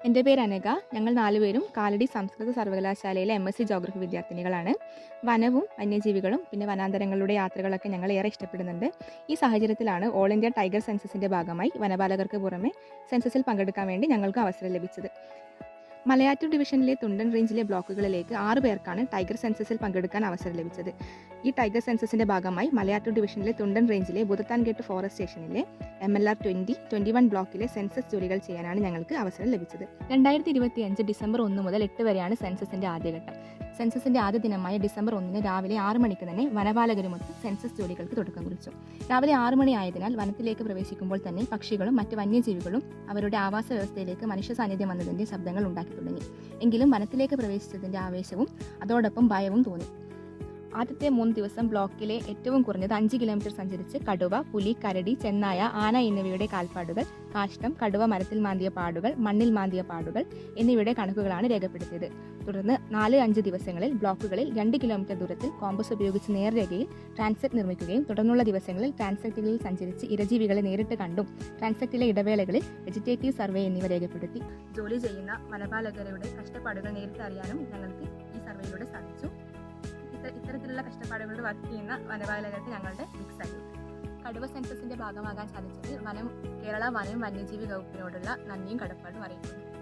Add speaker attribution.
Speaker 1: എൻ്റെ പേര് അനഘ. ഞങ്ങൾ 4 പേരും കാലടി സംസ്കൃത സർവകലാശാലയിലെ MSc ജോഗ്രഫി വിദ്യാർത്ഥിനികളാണ്. വനവും വന്യജീവികളും പിന്നെ വനാന്തരങ്ങളുടെ യാത്രകളൊക്കെ ഞങ്ങൾ ഏറെ ഇഷ്ടപ്പെടുന്നുണ്ട്. ഈ സാഹചര്യത്തിലാണ് ഓൾ ഇന്ത്യ ടൈഗർ സെൻസസിൻ്റെ ഭാഗമായി വനപാലകർക്ക് പുറമെ സെൻസസിൽ പങ്കെടുക്കാൻ വേണ്ടി ഞങ്ങൾക്ക് അവസരം ലഭിച്ചത്. മലയാറ്റൂർ ഡിവിഷനിലെ തുണ്ടൻ റേഞ്ചിലെ ബ്ലോക്കുകളിലേക്ക് 6 പേർക്കാണ് ടൈഗർ സെൻസസിൽ പങ്കെടുക്കാൻ അവസരം ലഭിച്ചത്. ഈ ടൈഗർ സെൻസസിൻ്റെ ഭാഗമായി മലയാറ്റൂർ ഡിവിഷനിലെ തുണ്ടൻ റേഞ്ചിലെ ബുധത്താൻകേട്ട് ഫോറസ്റ്റ് സ്റ്റേഷനിലെ MLR 20, 21 ബ്ലോക്കിലെ സെൻസസ് ജോലികൾ ചെയ്യാനാണ് ഞങ്ങൾക്ക് അവസരം ലഭിച്ചത്. 2025 ഡിസംബർ 1 മുതൽ 8 വരെയാണ് സെൻസസിൻ്റെ ആദ്യഘട്ടം. സെൻസസിൻ്റെ ആദ്യ ദിനമായ ഡിസംബർ 1 രാവിലെ 6 മണിക്ക് തന്നെ വനപാലകരുമൊത്ത് സെൻസസ് ജോലികൾക്ക് തുടക്കം കുറിച്ചു. രാവിലെ 6 മണി ആയതിനാൽ വനത്തിലേക്ക് പ്രവേശിക്കുമ്പോൾ തന്നെ പക്ഷികളും മറ്റ് വന്യജീവികളും അവരുടെ ആവാസ വ്യവസ്ഥയിലേക്ക് മനുഷ്യ സാന്നിധ്യം വന്നതിൻ്റെ ശബ്ദങ്ങൾ ഉണ്ടാക്കി തുടങ്ങി. എങ്കിലും വനത്തിലേക്ക് പ്രവേശിച്ചതിൻ്റെ ആവേശവും അതോടൊപ്പം ഭയവും തോന്നി. ആദ്യത്തെ 3 ദിവസം ബ്ലോക്കിലെ ഏറ്റവും കുറഞ്ഞത് 5 കിലോമീറ്റർ സഞ്ചരിച്ച് കടുവ, പുലി, കരടി, ചെന്നായ, ആന എന്നിവയുടെ കാൽപ്പാടുകൾ, കാഷ്ടം, കടുവ മരത്തിൽ മാന്തിയ പാടുകൾ, മണ്ണിൽ മാന്തിയ പാടുകൾ എന്നിവയുടെ കണക്കുകളാണ് രേഖപ്പെടുത്തിയത്. തുടർന്ന് 4-5 ദിവസങ്ങളിൽ ബ്ലോക്കുകളിൽ 2 കിലോമീറ്റർ ദൂരത്തിൽ കോമ്പസ് ഉപയോഗിച്ച് നേർരേഖയിൽ ട്രാൻസെക്ട് നിർമ്മിക്കുകയും തുടർന്നുള്ള ദിവസങ്ങളിൽ ട്രാൻസെക്റ്റുകളിൽ സഞ്ചരിച്ച് ഇരജീവികളെ നേരിട്ട് കണ്ടും ട്രാൻസെക്റ്റിലെ ഇടവേളകളിൽ വെജിറ്റേറ്റീവ് സർവേ എന്നിവ രേഖപ്പെടുത്തി ജോലി ചെയ്യുന്ന വനപാലകരുടെ കഷ്ടപ്പാടുകൾ നേരിട്ട് അറിയാനും ഞങ്ങൾക്ക് ഈ സർവേയിലൂടെ സാധിച്ചു. ഇത്തരത്തിലുള്ള കഷ്ടപ്പാടുകളുടെ വർക്ക് ചെയ്യുന്ന വനപാലകർക്ക് ഞങ്ങളുടെ ബിഗ് സല്യൂട്ട്. കടുവ സെൻസസിന്റെ ഭാഗമാകാൻ സാധിച്ചതിൽ കേരള വനം വന്യജീവി വകുപ്പിനോടുള്ള നന്ദിയും കടപ്പാടും അറിയിക്കുന്നു.